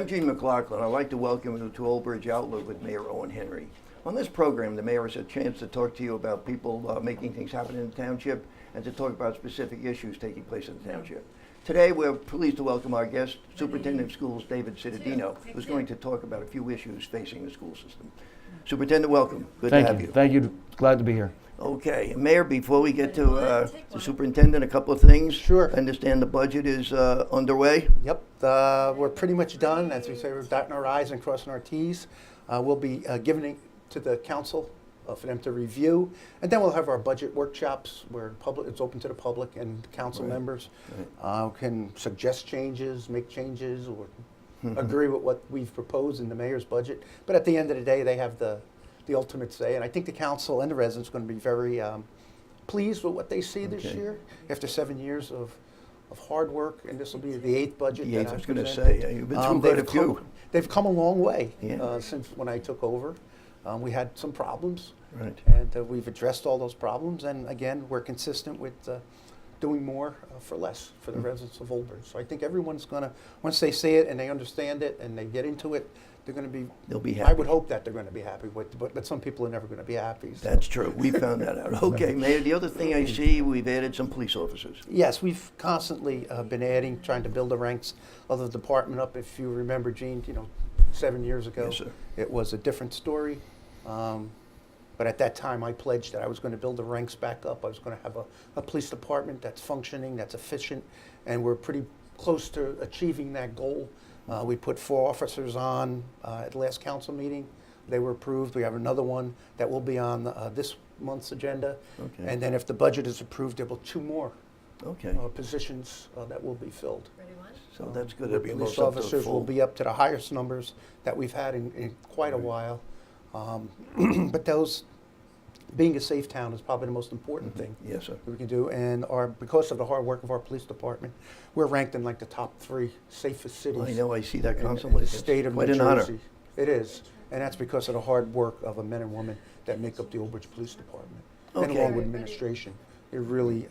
I'm Gene McLaughlin. I'd like to welcome you to Old Bridge Outlook with Mayor Owen Henry. On this program, the mayor has a chance to talk to you about people making things happen in the township and to talk about specific issues taking place in the township. Today, we're pleased to welcome our guest, Superintendent of Schools, David Cittadino, who's going to talk about a few issues facing the school system. Superintendent, welcome. Good to have you. Thank you. Glad to be here. Okay, Mayor, before we get to the superintendent, a couple of things. Sure. I understand the budget is underway. Yep, we're pretty much done. As we say, we're dotting our I's and crossing our T's. We'll be giving it to the council for them to review. And then we'll have our budget workshops where it's open to the public and council members can suggest changes, make changes, or agree with what we've proposed in the mayor's budget. But at the end of the day, they have the ultimate say. And I think the council and the residents are going to be very pleased with what they see this year after 7 years of hard work. And this will be the 8th budget. The 8th, I was going to say. Yeah, you've been through quite a few. They've come a long way since when I took over. We had some problems, and we've addressed all those problems. And again, we're consistent with doing more for less for the residents of Old Bridge. So I think everyone's going to, once they see it and they understand it and they get into it, they're going to be. They'll be happy. I would hope that they're going to be happy with, but some people are never going to be happy. So. That's true. We found that out. Okay, Mayor. The other thing I see, we've added some police officers. Yes, we've constantly been adding, trying to build the ranks of the department up. If you remember, Gene, 7 years ago, Yes, sir. It was a different story. But at that time, I pledged that I was going to build the ranks back up. I was going to have a police department that's functioning, that's efficient, and we're pretty close to achieving that goal. We put 4 officers on at the last council meeting. They were approved. We have another one that will be on this month's agenda. Okay. And then if the budget is approved, there will be 2 more positions that will be filled. So that's good. The police officers will be up to the highest numbers that we've had in quite a while. But those, being a safe town is probably the most important thing Yes, sir. that we can do. And because of the hard work of our police department, we're ranked in like the top 3 safest cities. I know. I see that in constantly. the state of New Quite an honor. Jersey. It is. And that's because of the hard work of the men and women that make up the Old Bridge Police Department. And Okay. along with administration. It really,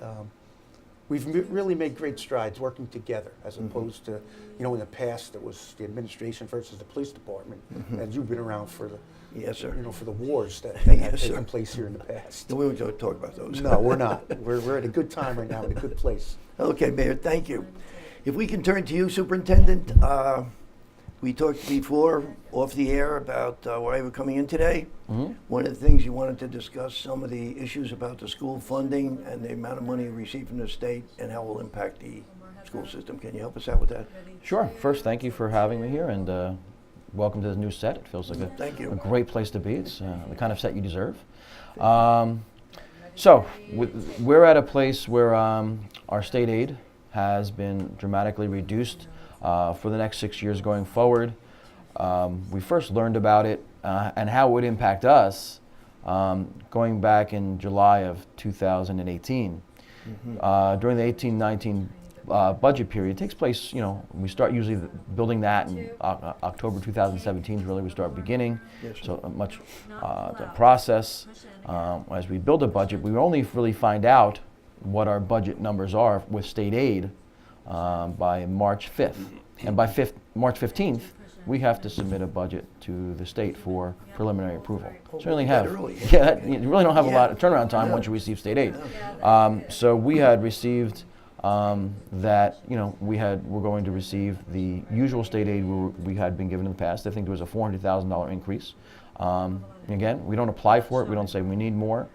we've really made great strides working together as opposed to, in the past it was the administration versus the police department. And you've been around for the, Yes, sir. for the wars that Yes, have taken sir. place here in the past. We won't talk about those. No, we're not. We're at a good time right now, in a good place. Okay, Mayor, thank you. If we can turn to you, Superintendent, we talked before off the air about why you were coming in today. One of the things you wanted to discuss some of the issues about the school funding and the amount of money you receive from the state and how it will impact the school system. Can you help us out with that? Sure. First, thank you for having me here, and welcome to the new set. It feels like Thank you. a great place to be. It's the kind of set you deserve. So we're at a place where our state aid has been dramatically reduced for the next 6 years going forward. We first learned about it and how it would impact us going back in July of 2018. During the 18-19 budget period, it takes place, we start usually building that in October 2017 is really we start beginning. Yes, sir. So much the process. As we build a budget, we only really find out what our budget numbers are with state aid by March 5th. And by March 15th, we have to submit a budget to the state for preliminary approval. So you only have, you really don't have a lot of turnaround time once you receive state aid. So we had received that, we're going to receive the usual state aid we had been given in the past. I think there was a $400,000 increase. Again, we don't apply for it. We don't say we need more.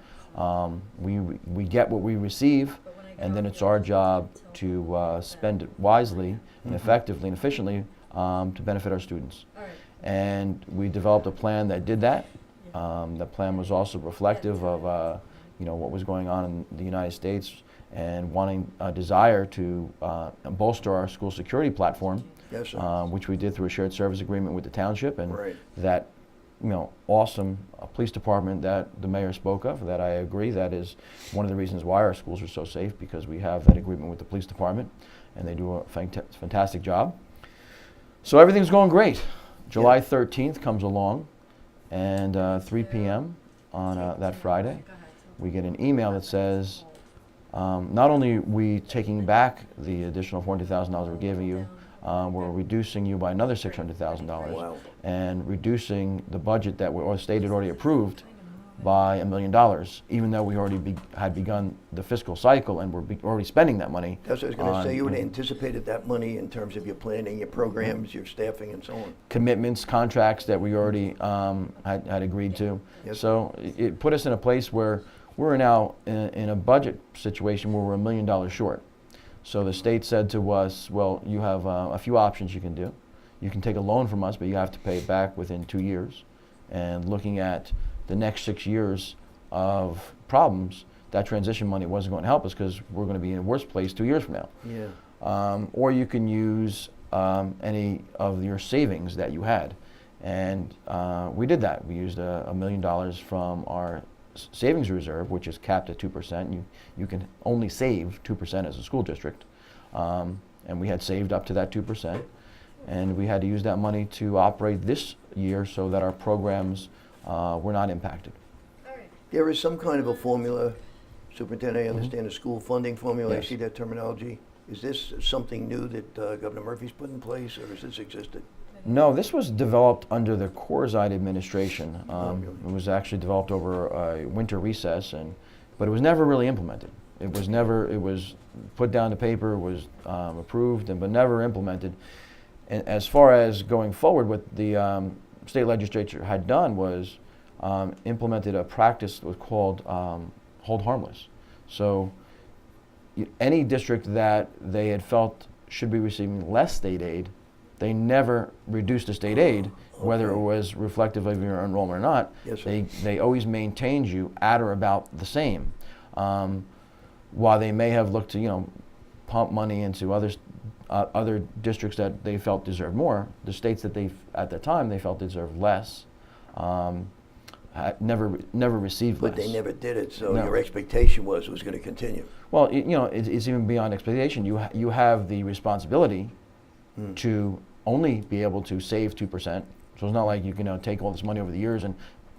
We get what we receive, and then it's our job to spend it wisely and effectively and efficiently to benefit our students. And we developed a plan that did that. The plan was also reflective of what was going on in the United States and wanting a desire to bolster our school security platform, Yes, sir. which we did through a shared service agreement with the township, and Right. that awesome police department that the mayor spoke of, that I agree, that is one of the reasons why our schools are so safe, because we have that agreement with the police department and they do a fantastic job. So everything's going great. July 13th comes along, and 3 p.m. on that Friday, we get an email that says, not only are we taking back the additional $400,000 we're giving you, we're reducing you by another $600,000 Wow. and reducing the budget that the state had already approved by $1 million, even though we already had begun the fiscal cycle and we're already spending that money. That's what I was going to say. You would have anticipated that money in terms of your planning, your programs, your staffing, and so on. Commitments, contracts that we already had agreed to. Yes. So it put us in a place where we're now in a budget situation where we're $1 million short. So the state said to us, well, you have a few options you can do. You can take a loan from us, but you have to pay it back within 2 years. And looking at the next 6 years of problems, that transition money wasn't going to help us because we're going to be in a worse place 2 years from now. Yeah. Or you can use any of your savings that you had. And we did that. We used $1 million from our savings reserve, which is capped at 2%. You can only save 2% as a school district. And we had saved up to that 2%. And we had to use that money to operate this year so that our programs were not impacted. There is some kind of a formula, Superintendent, I understand, a school funding formula. Yes. I see that terminology. Is this something new that Governor Murphy's put in place, or has this existed? No, this was developed under the Corzine administration. Okay. It was actually developed over a winter recess, but it was never really implemented. It was put down to paper, was approved, but never implemented. And as far as going forward, what the state legislature had done was implemented a practice that was called hold harmless. So any district that they had felt should be receiving less state aid, they never reduced the state aid, whether it was reflective of your enrollment or not. Yes, sir. They always maintained you at or about the same. While they may have looked to pump money into other districts that they felt deserved more, the states that at the time they felt deserved less had never received less. But they never did it, so No. your expectation was it was going to continue. Well, it's even beyond expectation. You have the responsibility to only be able to save 2%. So it's not like you can take all this money over the years and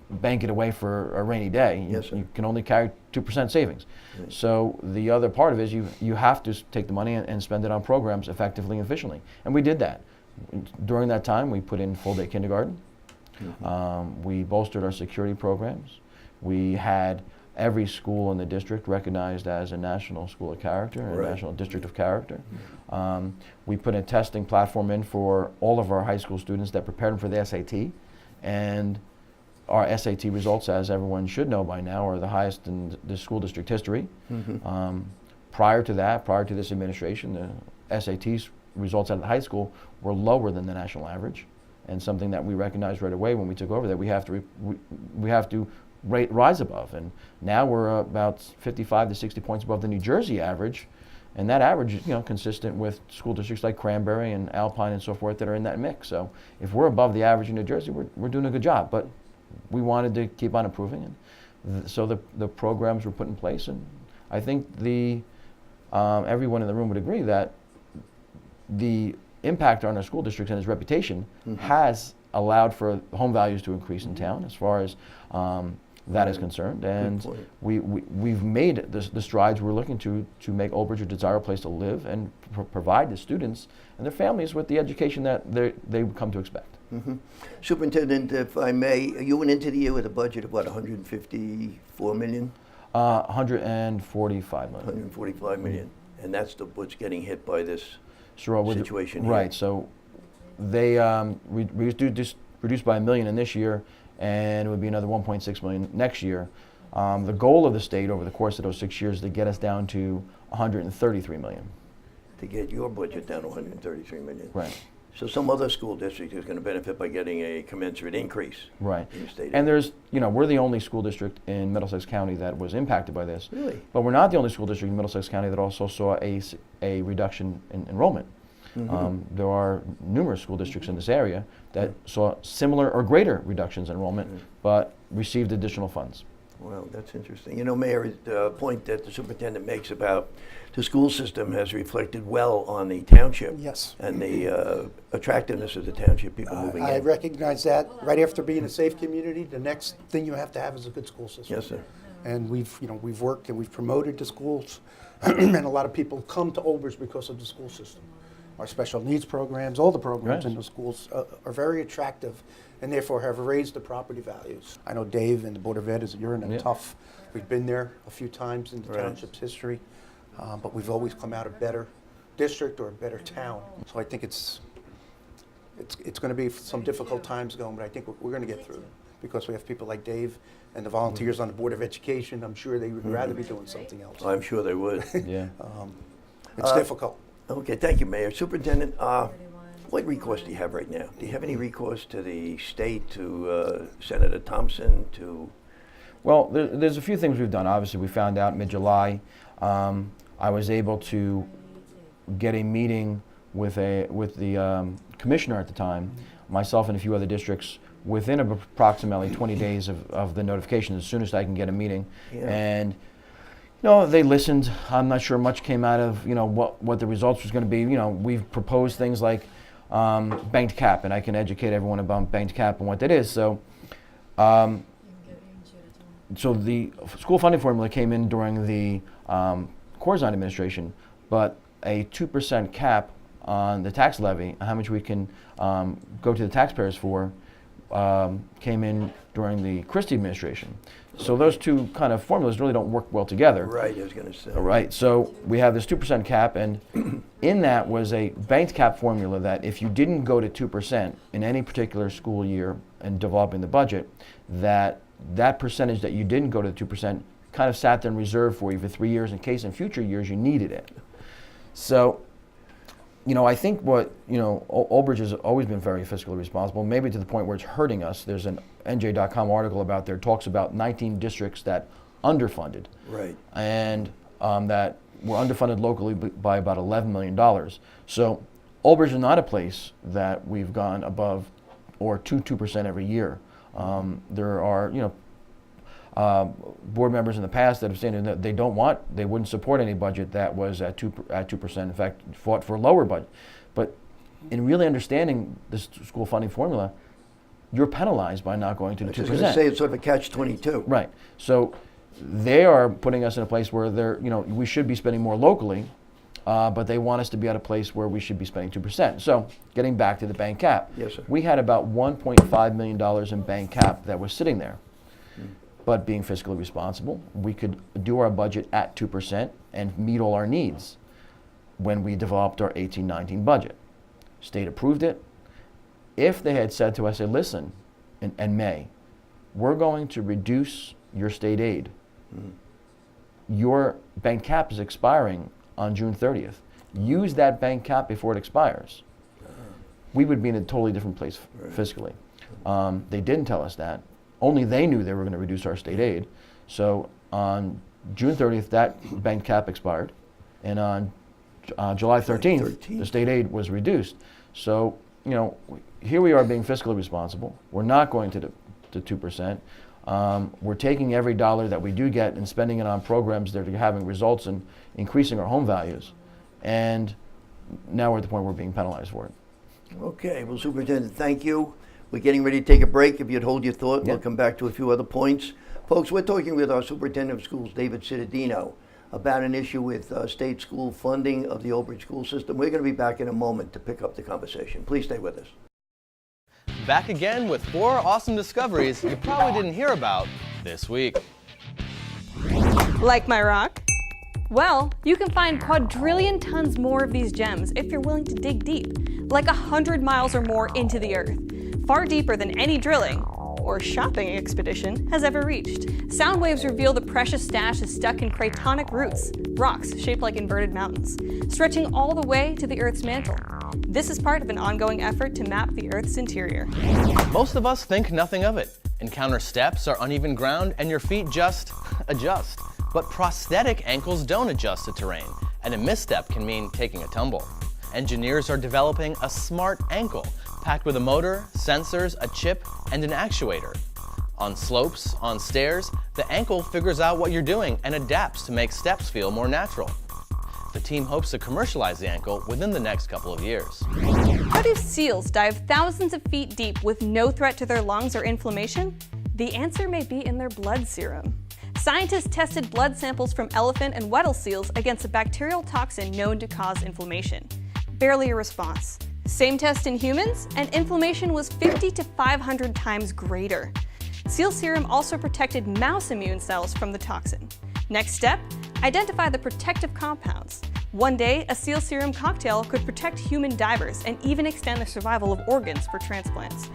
bank it away for a rainy day. Yes, sir. You can only carry 2% savings. Right. So the other part of it is you have to take the money and spend it on programs effectively and efficiently. And we did that. During that time, we put in full-day kindergarten. We bolstered our security programs. We had every school in the district recognized as a national school of character, and Right. a national district of character. We put a testing platform in for all of our high school students that prepared them for the SAT. And our SAT results, as everyone should know by now, are the highest in the school district history. Prior to this administration, the SAT results at the high school were lower than the national average, and something that we recognized right away when we took over that we have to rise above. And now we're about 55 to 60 points above the New Jersey average, and that average is consistent with school districts like Cranberry and Alpine and so forth that are in that mix. So if we're above the average in New Jersey, we're doing a good job. But we wanted to keep on improving, and so the programs were put in place. And I think everyone in the room would agree that the impact on our school districts and its reputation has allowed for home values to increase in town as far as that is concerned. And point. we've made the strides we're looking to make Old Bridge a desirable place to live and provide the students and their families with the education that they come to expect. Superintendent, if I may, you went into the year with a budget of what, 154 million? 145 million. 145 million, and that's what's getting hit by this Sure, situation here. Right, so they reduced by $1 million in this year, and it would be another 1.6 million next year. The goal of the state over the course of those 6 years is to get us down to 133 million. To get your budget down to 133 million. Right. So some other school district is going to benefit by getting a commensurate increase. Right. In the state. And there's, we're the only school district in Middlesex County that was impacted by this. Really? But we're not the only school district in Middlesex County that also saw a reduction in enrollment. There are numerous school districts in this area that saw similar or greater reductions in enrollment, but received additional funds. Well, that's interesting. Mayor, the point that the superintendent makes about the school system has reflected well on the township. Yes. And the attractiveness of the township, people moving I in. recognize that. Right after being a safe community, the next thing you have to have is a good school system. Yes, sir. And we've worked and we've promoted the schools, and a lot of people come to Old Bridge because of the school system. our special needs programs, all the programs Right. in the schools are very attractive and therefore have raised the property values. I know Dave and the Board of Ed, you're in a Yeah. tough, we've been there a few times in the Right. township's history, but we've always come out a better district or a better town. So I think it's going to be some difficult times going, but I think we're going to get through it because we have people like Dave and the volunteers on the Board of Education. I'm sure they would rather be doing something else. I'm sure they would. Yeah. It's difficult. Okay, thank you, Mayor. Superintendent, what recourse do you have right now? Do you have any recourse to the state, to Senator Thompson, to... Well, there's a few things we've done. Obviously, we found out mid-July. I was able to get a meeting with the commissioner at the time, myself and a few other districts, within approximately 20 days of the notification, as soon as I can get a meeting. Yeah. And they listened. I'm not sure much came out of what the results was going to be. We've proposed things like banked cap, and I can educate everyone about banked cap and what that is. So the school funding formula came in during the Corzine administration, but a 2% cap on the tax levy, how much we can go to the taxpayers for, came in during the Christie administration. So those two kind of formulas really don't work well together. Right, I was going to say. Right, so we have this 2% cap, and in that was a banked cap formula that if you didn't go to 2% in any particular school year in developing the budget, that percentage that you didn't go to 2% kind of sat there in reserve for you for 3 years in case in future years you needed it. So, I think Old Bridge has always been very fiscally responsible, maybe to the point where it's hurting us. There's an NJ.com article about there, talks about 19 districts that underfunded. Right. And that were underfunded locally by about $11 million. So Old Bridge is not a place that we've gone above or to 2% every year. There are, board members in the past that have stated that they wouldn't support any budget that was at 2%. In fact, fought for a lower budget. But in really understanding this school funding formula, you're penalized by not going to the 2%. I was going to say it's sort of a catch-22. Right. So they are putting us in a place where we should be spending more locally, but they want us to be at a place where we should be spending 2%. So getting back to the bank cap, Yes, sir. we had about $1.5 million in bank cap that was sitting there. But being fiscally responsible, we could do our budget at 2% and meet all our needs when we developed our 18-19 budget. State approved it. If they had said to us, hey, listen, in May, we're going to reduce your state aid. Your bank cap is expiring on June 30th. Use that bank cap before it expires. We would be in a totally different place fiscally. They didn't tell us that. Only they knew they were going to reduce our state aid. So on June 30th, that bank cap expired. And on July 13th, the state aid was reduced. So, here we are being fiscally responsible. We're not going to 2%. We're taking every dollar that we do get and spending it on programs that are having results in increasing our home values. And now we're at the point where we're being penalized for it. Okay, well, Superintendent, thank you. We're getting ready to take a break. If you'd hold your thought, we'll Yep. come back to a few other points. Folks, we're talking with our Superintendent of Schools, David Cittadino, about an issue with state school funding of the Old Bridge school system. We're going to be back in a moment to pick up the conversation. Please stay with us. Back again with 4 awesome discoveries you probably didn't hear about this week. Like my rock? Well, you can find quadrillion tons more of these gems if you're willing to dig deep, like 100 miles or more into the earth, far deeper than any drilling or shopping expedition has ever reached. Sound waves reveal the precious stash is stuck in cratonic roots, rocks shaped like inverted mountains, stretching all the way to the Earth's mantle. This is part of an ongoing effort to map the Earth's interior. Most of us think nothing of it. Encounter steps or uneven ground and your feet just adjust. But prosthetic ankles don't adjust to terrain, and a misstep can mean taking a tumble. Engineers are developing a smart ankle, packed with a motor, sensors, a chip, and an actuator. On slopes, on stairs, the ankle figures out what you're doing and adapts to make steps feel more natural. The team hopes to commercialize the ankle within the next couple of years. How do seals dive thousands of feet deep with no threat to their lungs or inflammation? The answer may be in their blood serum. Scientists tested blood samples from elephant and Weddell seals against a bacterial toxin known to cause inflammation. barely a response. Same test in humans, and inflammation was 50 to 500 times greater. Seal serum also protected mouse immune cells from the toxin. Next step, identify the protective compounds. One day, a seal serum cocktail could protect human divers and even extend the survival of organs for transplants.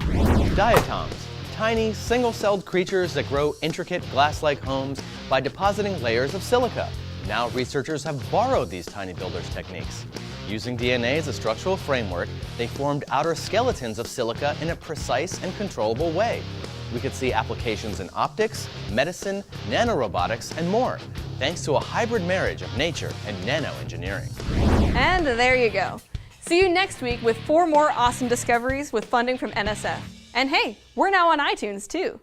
Diatoms, tiny, single-celled creatures that grow intricate glass-like homes by depositing layers of silica. Now researchers have borrowed these tiny builders techniques. Using DNA as a structural framework, they formed outer skeletons of silica in a precise and controllable way. We could see applications in optics, medicine, nanorobotics, and more, thanks to a hybrid marriage of nature and nanoengineering. And there you go. See you next week with 4 more awesome discoveries with funding from NSF. And hey, we're now on iTunes too.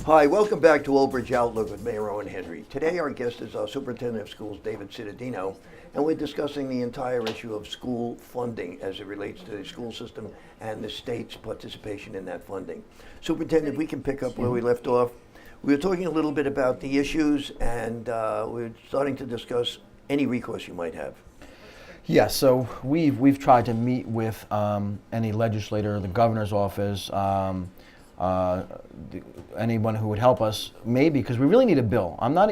Hi, welcome back to Old Bridge Outlook with Mayor Owen Henry. Today our guest is Superintendent of Schools David Cittadino, and we're discussing the entire issue of school funding as it relates to the school system and the state's participation in that funding. Superintendent, we can pick up where we left off. We were talking a little bit about the issues, and we're starting to discuss any recourse you might have. Yeah, so we've tried to meet with any legislator, the governor's office, anyone who would help us, maybe, because we really need a bill. I'm not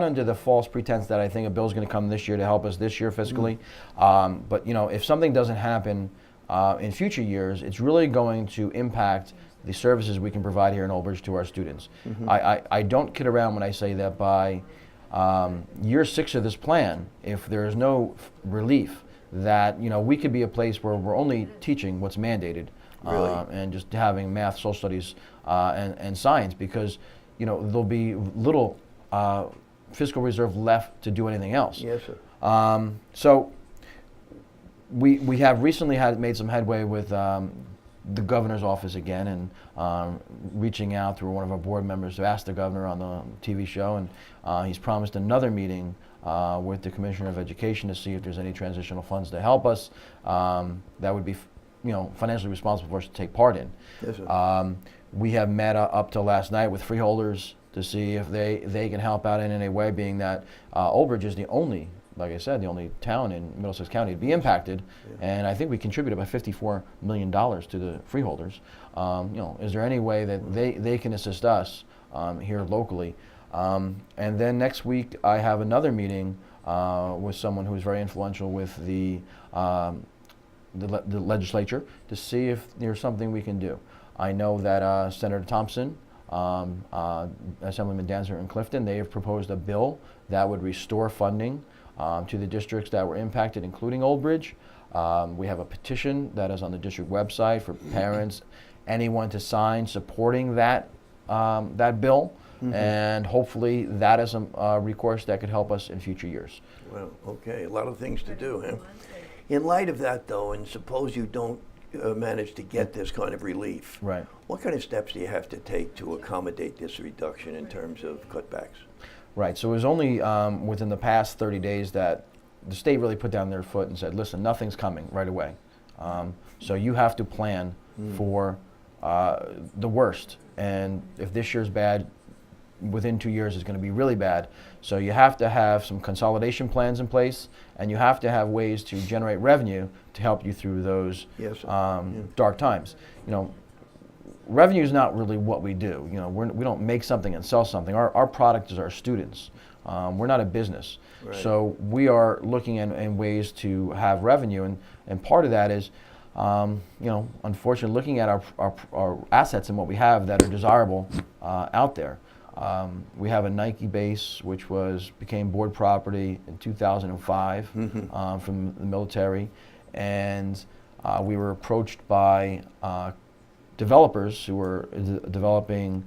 under the false pretense that I think a bill's going to come this year to help us this year fiscally. But if something doesn't happen in future years, it's really going to impact the services we can provide here in Old Bridge to our students. I don't kid around when I say that by year 6 of this plan, if there is no relief, that we could be a place where we're only teaching what's mandated. Really? And just having math, social studies, and science, because there'll be little fiscal reserve left to do anything else. Yes, sir. So we have recently made some headway with the governor's office again, and reaching out through one of our board members to ask the governor on the TV show, and he's promised another meeting with the Commissioner of Education to see if there's any transitional funds to help us. That would be financially responsible for us to take part in. Yes, sir. We have met up till last night with freeholders to see if they can help out in any way, being that Old Bridge is the only, like I said, the only town in Middlesex County to be impacted, and I think we contributed about $54 million to the freeholders. Is there any way that they can assist us here locally? And then next week I have another meeting with someone who's very influential with the legislature to see if there's something we can do. I know that Senator Thompson, Assemblyman Dancer in Clifton, they have proposed a bill that would restore funding to the districts that were impacted, including Old Bridge. We have a petition that is on the district website for parents, anyone to sign supporting that bill, and hopefully that is a recourse that could help us in future years. Well, okay, a lot of things to do, huh? In light of that, though, and suppose you don't manage to get this kind of relief, Right. what kind of steps do you have to take to accommodate this reduction in terms of cutbacks? Right, so it was only within the past 30 days that the state really put down their foot and said, listen, nothing's coming right away. So you have to plan for the worst. And if this year's bad, within 2 years it's going to be really bad. So you have to have some consolidation plans in place, and you have to have ways to generate revenue to help you through those dark times. Revenue is not really what we do. We don't make something and sell something. Our product is our students. We're not a business. Right. So we are looking in ways to have revenue, and part of that is, unfortunately, looking at our assets and what we have that are desirable out there. We have a Nike base, which became board property in 2005 from the military, and we were approached by developers who were developing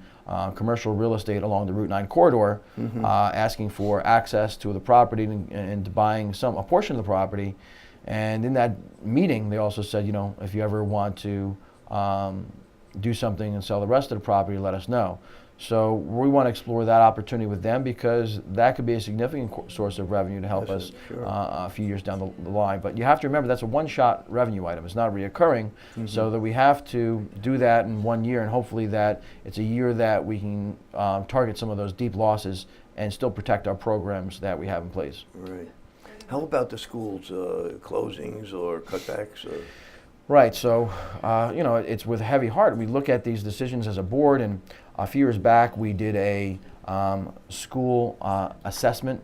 commercial real estate along the Route 9 corridor, asking for access to the property and buying a portion of the property. And in that meeting, they also said, if you ever want to do something and sell the rest of the property, let us know. So we want to explore that opportunity with them because that could be a significant source of revenue to help Yes, us sure. a few years down the line. But you have to remember that's a one-shot revenue item. It's not reoccurring, so that we have to do that in 1 year, and hopefully that it's a year that we can target some of those deep losses and still protect our programs that we have in place. Right. How about the schools, closings or cutbacks? Right, so you know, it's with a heavy heart. We look at these decisions as a board, and a few years back we did a school assessment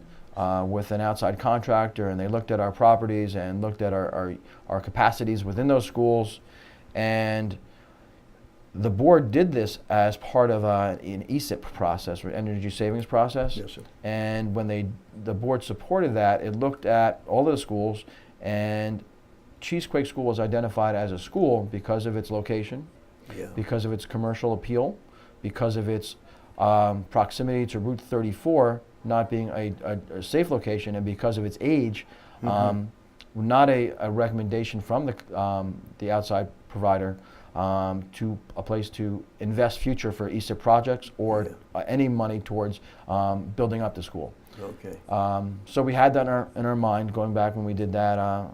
with an outside contractor, and they looked at our properties and looked at our capacities within those schools. And the board did this as part of an ESIP process, or energy savings process. Yes, sir. And when the board supported that, it looked at all of the schools, and CHEESEQUAKE School was identified as a school because of its location, Yeah. because of its commercial appeal, because of its proximity to Route 34 not being a safe location, and because of its age. Not a recommendation from the outside provider to a place to invest future for ESIP projects or any money towards building up the school. Okay. So we had that in our mind going back when we did that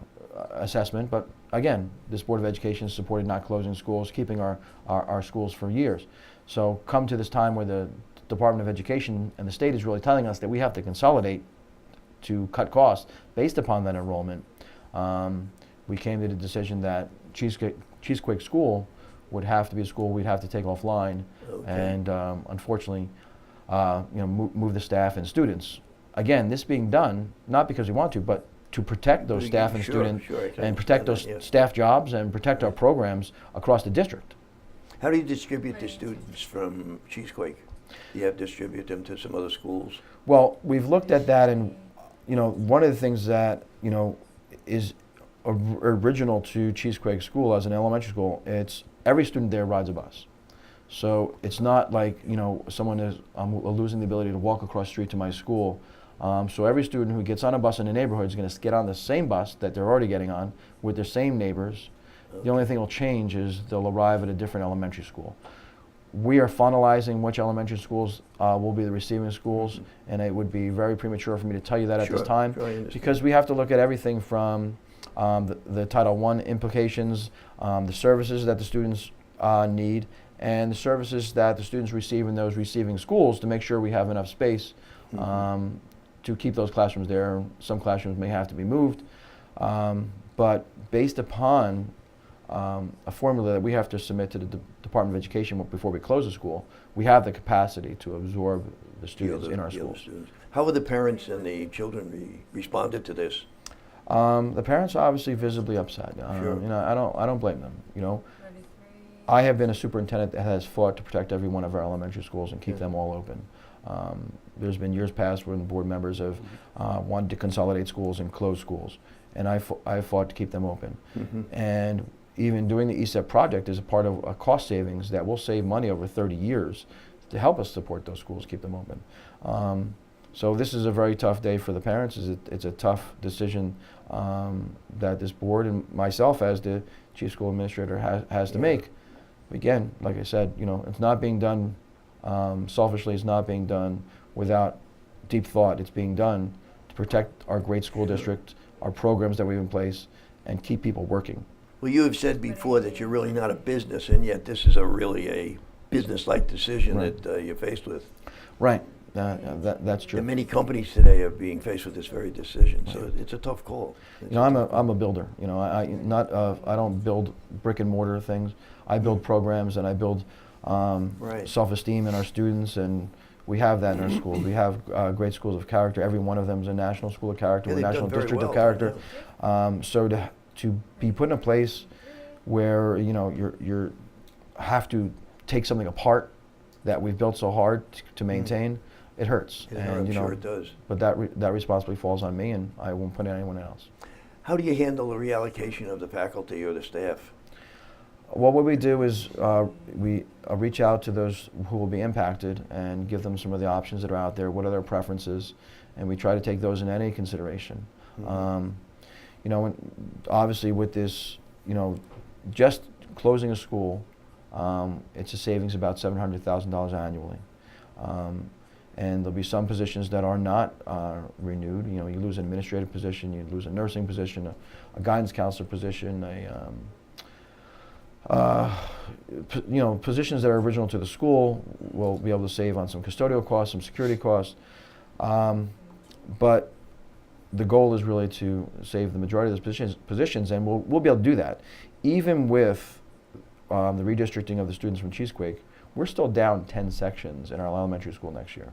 assessment, but again, this Board of Education has supported not closing schools, keeping our schools for years. So come to this time where the Department of Education and the state is really telling us that we have to consolidate to cut costs based upon that enrollment. We came to the decision that CHEESEQUAKE School would have to be a school we'd have to take offline, and unfortunately, move the staff and students. Again, this being done not because we want to, but to protect those staff and students, and protect those staff jobs and protect our programs across the district. How do you distribute the students from CHEESEQUAKE? Do you have to distribute them to some other schools? Well, we've looked at that, and one of the things that is original to CHEESEQUAKE School as an elementary school, it's every student there rides a bus. So it's not like someone is losing the ability to walk across the street to my school. So every student who gets on a bus in the neighborhood is going to get on the same bus that they're already getting on with their same neighbors. The only thing that will change is they'll arrive at a different elementary school. We are finalizing which elementary schools will be the receiving schools, and it would be very premature for me to tell you that at this time, because we have to look at everything from the Title I implications, the services that the students need, and the services that the students receive in those receiving schools to make sure we have enough space to keep those classrooms there. Some classrooms may have to be moved, but based upon a formula that we have to submit to the Department of Education before we close the school, we have the capacity to absorb the students in our schools. How have the parents and the children responded to this? The parents are obviously visibly upset. I don't blame them. I have been a superintendent that has fought to protect every one of our elementary schools and keep them all open. There's been years past when board members have wanted to consolidate schools and close schools, and I fought to keep them open. And even doing the ESIP project is a part of a cost savings that will save money over 30 years to help us support those schools, keep them open. So this is a very tough day for the parents. It's a tough decision that this board and myself as the chief school administrator has to make. Again, like I said, it's not being done selfishly. It's not being done without deep thought. It's being done to protect our great school district, our programs that we have in place, and keep people working. Well, you have said before that you're really not a business, and yet this is really a business-like decision that you're faced with. Right. That's true. And many companies today are being faced with this very decision, so it's a tough call. I'm a builder. I don't build brick and mortar things. I build programs, and I build self-esteem in our students, and we have that in our schools. We have great schools of character. Every one of them is a national school of character, or a national district of character. So to be put in a place where you have to take something apart that we've built so hard to maintain, it hurts. I'm sure it does. But that responsibility falls on me, and I won't put it on anyone else. How do you handle the reallocation of the faculty or the staff? Well, what we do is we reach out to those who will be impacted and give them some of the options that are out there, what are their preferences, and we try to take those into any consideration. Obviously with this, just closing a school, it's a savings about $700,000 annually. And there'll be some positions that are not renewed. You know, you lose an administrative position, you lose a nursing position, a guidance counselor position, you know, positions that are original to the school. We'll be able to save on some custodial costs, some security costs. But the goal is really to save the majority of those positions, and we'll be able to do that. Even with the redistricting of the students from CHEESEQUAKE, we're still down 10 sections in our elementary school next year,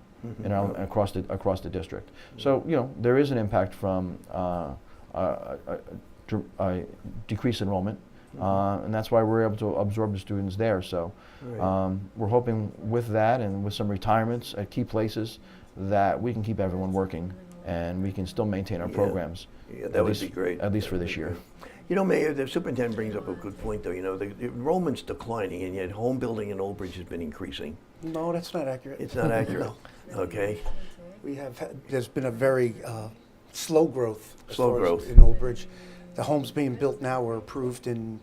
across the district. So, you know, there is an impact from decreased enrollment, and that's why we're able to absorb the students there. So we're hoping with that and with some retirements at key places that we can keep everyone working and we can still maintain our programs. Yeah, that would be great. At least for this year. You know, Mayor, the superintendent brings up a good point, though. You know, the enrollment's declining, and yet home building in Old Bridge has been increasing. No, that's not accurate. It's not accurate. No. Okay. We have there's been a very slow growth. Slow growth. In Old Bridge. The homes being built now were approved in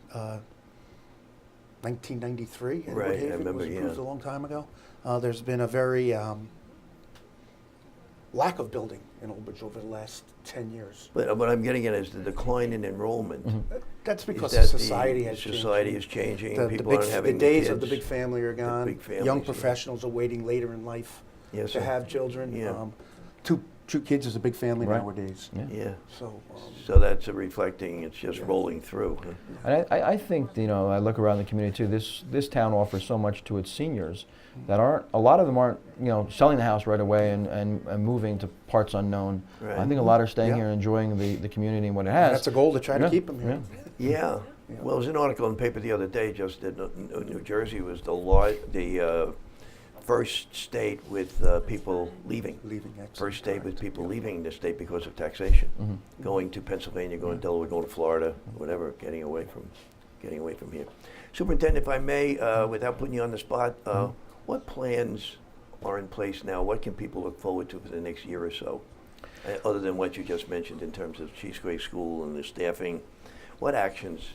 1993. in Right, I Woodhaven. remember, It was approved yeah. a long time ago. There's been a very lack of building in Old Bridge over the last 10 years. But what I'm getting at is the decline in enrollment. That's because Is that society has changed. Society is changing. The People aren't having the days kids. of the big family are gone. big families, Young yeah. professionals are waiting later in life Yes, to sir. have children. Yeah. Two kids is a big family Right. nowadays. Yeah. Yeah. So So that's reflecting. It's just rolling through. Huh? And I think, you know, I look around the community too, this town offers so much to its seniors that a lot of them aren't, you know, selling the house right away and moving to parts unknown. Right. I think a lot are staying Yeah. here, enjoying the community and what it has. that's a goal to try to Yeah, keep them here. yeah. Yeah. Yeah. Well, there's an article in the paper the other day just that New Jersey was the first state with people leaving. Leaving, excellent, First state with correct. people leaving the state because of taxation, Mm-hmm. going to Pennsylvania, going to Delaware, going to Florida, whatever, getting away from here. Superintendent, if I may, without putting you on the spot, what plans are in place now? What can people look forward to for the next year or so, other than what you just mentioned in terms of CHEESEQUAKE School and the staffing? What actions?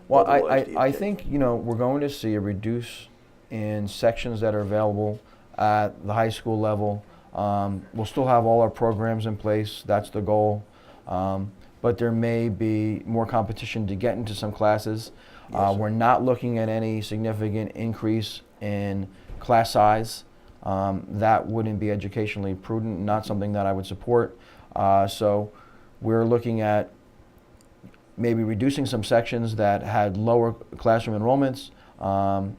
Well, otherwise do you I take? think, you know, we're going to see a reduce in sections that are available at the high school level. We'll still have all our programs in place. That's the goal. But there may be more competition to get into some classes. Yes, sir. We're not looking at any significant increase in class size. That wouldn't be educationally prudent, not something that I would support. So we're looking at maybe reducing some sections that had lower classroom enrollments,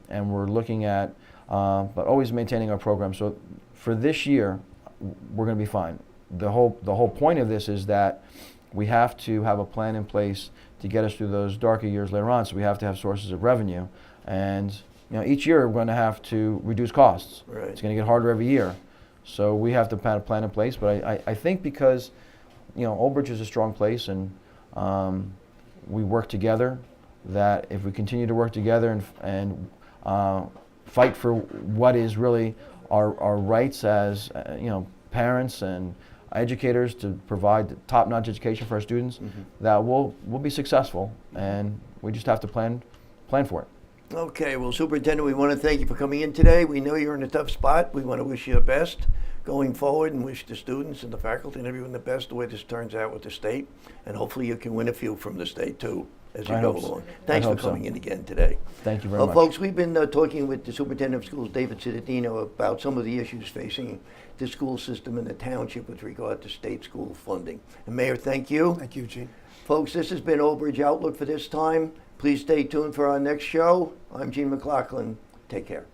and we're looking at, but always maintaining our program. So for this year, we're going to be fine. The whole point of this is that we have to have a plan in place to get us through those darker years later on. So we have to have sources of revenue, and you know, each year we're going to have to reduce costs. Right. It's going to get harder every year. So we have to have a plan in place. But I think because, you know, Old Bridge is a strong place, and we work together, that if we continue to work together and fight for what is really our rights as you know, parents and educators to provide top-notch education for our students, that we'll be successful, and we just have to plan for it. Okay, well, Superintendent, we want to thank you for coming in today. We know you're in a tough spot. We want to wish you the best going forward and wish the students and the faculty and everyone the best the way this turns out with the state. And hopefully you can win a few from the state, too, as you I go hope so. along. I Thanks for hope so. coming in again today. Thank you very much. Folks, we've been talking with the Superintendent of Schools, David Cittadino, about some of the issues facing the school system and the township with regard to state school funding. And Mayor, thank you. Thank you, Gene. Folks, this has been Old Bridge Outlook for this time. Please stay tuned for our next show. I'm Gene McLaughlin. Take care.